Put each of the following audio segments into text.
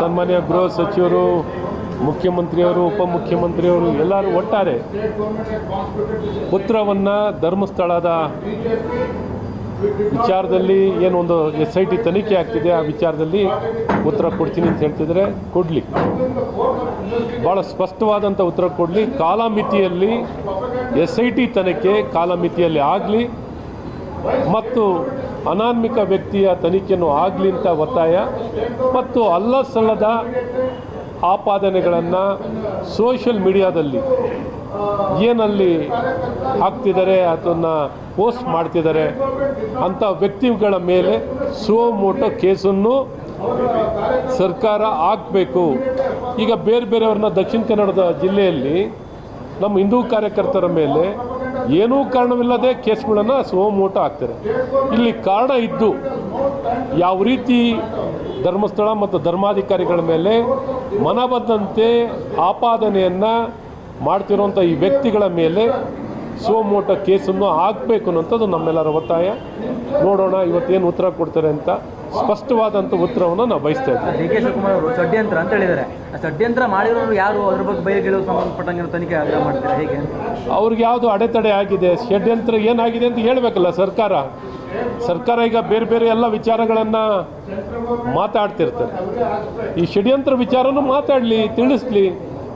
ಸನ್ಮಾನ್ಯ ಗೃಹ ಸಚಿವರು, ಮುಖ್ಯಮಂತ್ರಿಯವರು, ಉಪಮುಖ್ಯಮಂತ್ರಿಯವರು ಎಲ್ಲರೂ ಒಟ್ಟಾರೆ ಪುತ್ರವನ್ನು ಧರ್ಮಸ್ಥಳದ ವಿಚಾರದಲ್ಲಿ ಏನೊಂದು SIT ತನಿಖೆ ಆಗ್ತಿದೆ, ಆ ವಿಚಾರದಲ್ಲಿ ಉತ್ತರ ಕೊಡ್ತೀನಿ ಅಂತ ಹೇಳ್ತಿದ್ರೆ ಕೊಡಲಿ, ಭಾಳ ಸ್ಪಷ್ಟವಾದಂಥ ಉತ್ತರ ಕೊಡಲಿ. ಕಾಲಮಿತಿಯಲ್ಲಿ SIT ತನಿಖೆ ಕಾಲಮಿತಿಯಲ್ಲಿ ಆಗಲಿ ಮತ್ತು ಅನಾಮಿಕ ವ್ಯಕ್ತಿಯ ತನಿಖೆಯನ್ನು ಆಗಲಿ ಅಂತ ಒತ್ತಾಯ. ಮತ್ತು ಅಲ್ಲಸಲ್ಲದ ಆಪಾದನೆಗಳನ್ನು ಸೋಷಿಯಲ್ ಮೀಡಿಯಾದಲ್ಲಿ ಏನಲ್ಲಿ ಹಾಕ್ತಿದ್ದಾರೆ, ಅದನ್ನು ಪೋಸ್ಟ್ ಮಾಡ್ತಿದ್ದಾರೆ ಅಂಥ ವ್ಯಕ್ತಿಗಳ ಮೇಲೆ ಸುಮೋಟೋ ಕೇಸನ್ನು ಸರ್ಕಾರ ಹಾಕಬೇಕು. ಈಗ ಬೇರೆ ಬೇರೆಯವ್ರನ್ನ ದಕ್ಷಿಣ ಕನ್ನಡದ ಜಿಲ್ಲೆಯಲ್ಲಿ ನಮ್ಮ ಹಿಂದೂ ಕಾರ್ಯಕರ್ತರ ಮೇಲೆ ಏನೂ ಕಾರಣವಿಲ್ಲದೆ ಕೇಸ್ಗಳನ್ನು ಸುಮೋಟೋ ಹಾಕ್ತಾರೆ. ಇಲ್ಲಿ ಕಾರಣ ಇದ್ದು ಯಾವ ರೀತಿ ಧರ್ಮಸ್ಥಳ ಮತ್ತು ಧರ್ಮಾಧಿಕಾರಿಗಳ ಮೇಲೆ ಮನಬಂದಂತೆ ಆಪಾದನೆಯನ್ನು ಮಾಡ್ತಿರೋಂಥ ಈ ವ್ಯಕ್ತಿಗಳ ಮೇಲೆ ಸುಮೋಟೋ ಕೇಸನ್ನು ಹಾಕಬೇಕು ಅನ್ನೋಂಥದ್ದು ನಮ್ಮೆಲ್ಲರ ಒತ್ತಾಯ. ನೋಡೋಣ ಇವತ್ತೇನು ಉತ್ತರ ಕೊಡ್ತಾರೆ ಅಂತ. ಸ್ಪಷ್ಟವಾದಂಥ ಉತ್ತರವನ್ನು ನಾವು ಬಯಸ್ತಾ ಇದ್ದೀವಿ. DK ಶಿವಕುಮಾರ್ ಅವರು ಷಡ್ಯಂತ್ರ ಅಂತ ಹೇಳಿದ್ದಾರೆ. ಆ ಷಡ್ಯಂತ್ರ ಮಾಡಿರೋರು ಯಾರು, ಅದ್ರ ಬಗ್ಗೆ ಬಯಲು ಸಂಬಂಧಪಟ್ಟಂಗೆ ತನಿಖೆ ಆಗ್ರಹ ಮಾಡ್ತಾರೆ ಹೇಗೆ? ಅವ್ರಿಗೆ ಯಾವುದು ಅಡೆತಡೆ ಆಗಿದೆ, ಷಡ್ಯಂತ್ರ ಏನಾಗಿದೆ ಅಂತ ಹೇಳಬೇಕಲ್ಲ ಸರ್ಕಾರ ಈಗ ಬೇರೆ ಬೇರೆ ಎಲ್ಲ ವಿಚಾರಗಳನ್ನು ಮಾತಾಡ್ತಿರ್ತಾರೆ. ಈ ಷಡ್ಯಂತ್ರ ವಿಚಾರನೂ ಮಾತಾಡಲಿ, ತಿಳಿಸ್ಲಿ.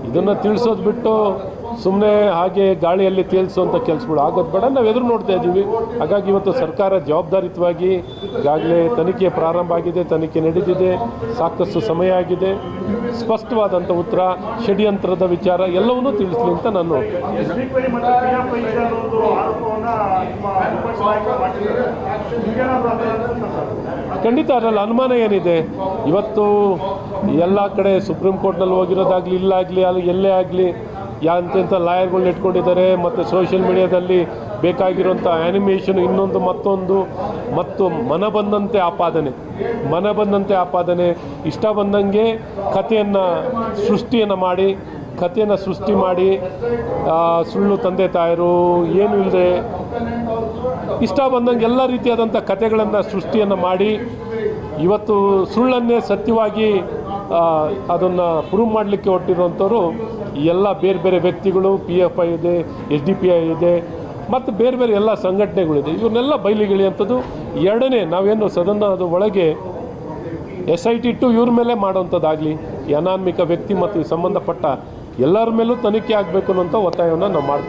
ಇದನ್ನು ತಿಳಿಸೋದು ಬಿಟ್ಟು ಸುಮ್ಮನೆ ಹಾಗೆ ಗಾಳಿಯಲ್ಲಿ ತೇಲಿಸುವಂಥ ಕೆಲಸಗಳು ಆಗೋದು ಬೇಡ. ನಾವು ಎದುರು ನೋಡ್ತಾ ಇದ್ದೀವಿ. ಹಾಗಾಗಿ ಇವತ್ತು ಸರ್ಕಾರ ಜವಾಬ್ದಾರಿಯುತವಾಗಿ ಈಗಾಗಲೇ ತನಿಖೆ ಪ್ರಾರಂಭ ಆಗಿದೆ, ತನಿಖೆ ನಡೆದಿದೆ, ಸಾಕಷ್ಟು ಸಮಯ ಆಗಿದೆ. ಸ್ಪಷ್ಟವಾದಂಥ ಉತ್ತರ, ಷಡ್ಯಂತ್ರದ ವಿಚಾರ ಎಲ್ಲವನ್ನೂ ತಿಳಿಸ್ಲಿ ಅಂತ ನಾನು ಖಂಡಿತ ಅದರಲ್ಲಿ ಅನುಮಾನ ಏನಿದೆ. ಇವತ್ತು ಎಲ್ಲ ಕಡೆ ಸುಪ್ರೀಂ ಕೋರ್ಟ್ನಲ್ಲಿ ಹೋಗಿರೋದಾಗಲಿ, ಇಲ್ಲಾಗಲಿ, ಅಲ್ಲಿ ಎಲ್ಲೇ ಆಗಲಿ ಯಾಂತೆಂಥ ಲಾಯರ್ಗಳನ್ನ ಇಟ್ಕೊಂಡಿದ್ದಾರೆ. ಮತ್ತು ಸೋಷಿಯಲ್ ಮೀಡಿಯಾದಲ್ಲಿ ಬೇಕಾಗಿರೋಂಥ ಆ್ಯನಿಮೇಷನ್ ಇನ್ನೊಂದು ಮತ್ತು ಮನಬಂದಂತೆ ಆಪಾದನೆ ಇಷ್ಟ ಬಂದಂಗೆ ಕಥೆಯನ್ನು ಸೃಷ್ಟಿ ಮಾಡಿ ಸುಳ್ಳು ತಂದೆ ತಾಯರು ಏನೂ ಇಲ್ಲದೆ ಇಷ್ಟ ಬಂದಂಗೆ ಎಲ್ಲ ರೀತಿಯಾದಂಥ ಕಥೆಗಳನ್ನು ಸೃಷ್ಟಿಯನ್ನು ಮಾಡಿ ಇವತ್ತು ಸುಳ್ಳನ್ನೇ ಸತ್ಯವಾಗಿ ಅದನ್ನು ಪ್ರೂವ್ ಮಾಡಲಿಕ್ಕೆ ಹೊರಟಿರುವಂಥವ್ರು ಎಲ್ಲ ಬೇರೆ ಬೇರೆ ವ್ಯಕ್ತಿಗಳು, PFI ಇದೆ, SDPI ಇದೆ, ಮತ್ತು ಬೇರೆ ಬೇರೆ ಎಲ್ಲ ಸಂಘಟನೆಗಳಿದೆ. ಇವನ್ನೆಲ್ಲ ಬಯಲಿಗಿಳಿಯುವಂಥದ್ದು. ಎರಡನೇ ನಾವೇನು ಸದನದ ಒಳಗೆ SIT ಇವ್ರ ಮೇಲೆ ಮಾಡೋವಂಥದ್ದಾಗಲಿ, ಈ ಅನಾಮಿಕ ವ್ಯಕ್ತಿ ಮತ್ತು ಸಂಬಂಧಪಟ್ಟ ಎಲ್ಲರ ಮೇಲೂ ತನಿಖೆ ಆಗಬೇಕು ಅನ್ನೋಂಥ ಒತ್ತಾಯವನ್ನು ನಾವು ಮಾಡ್ತೇವೆ.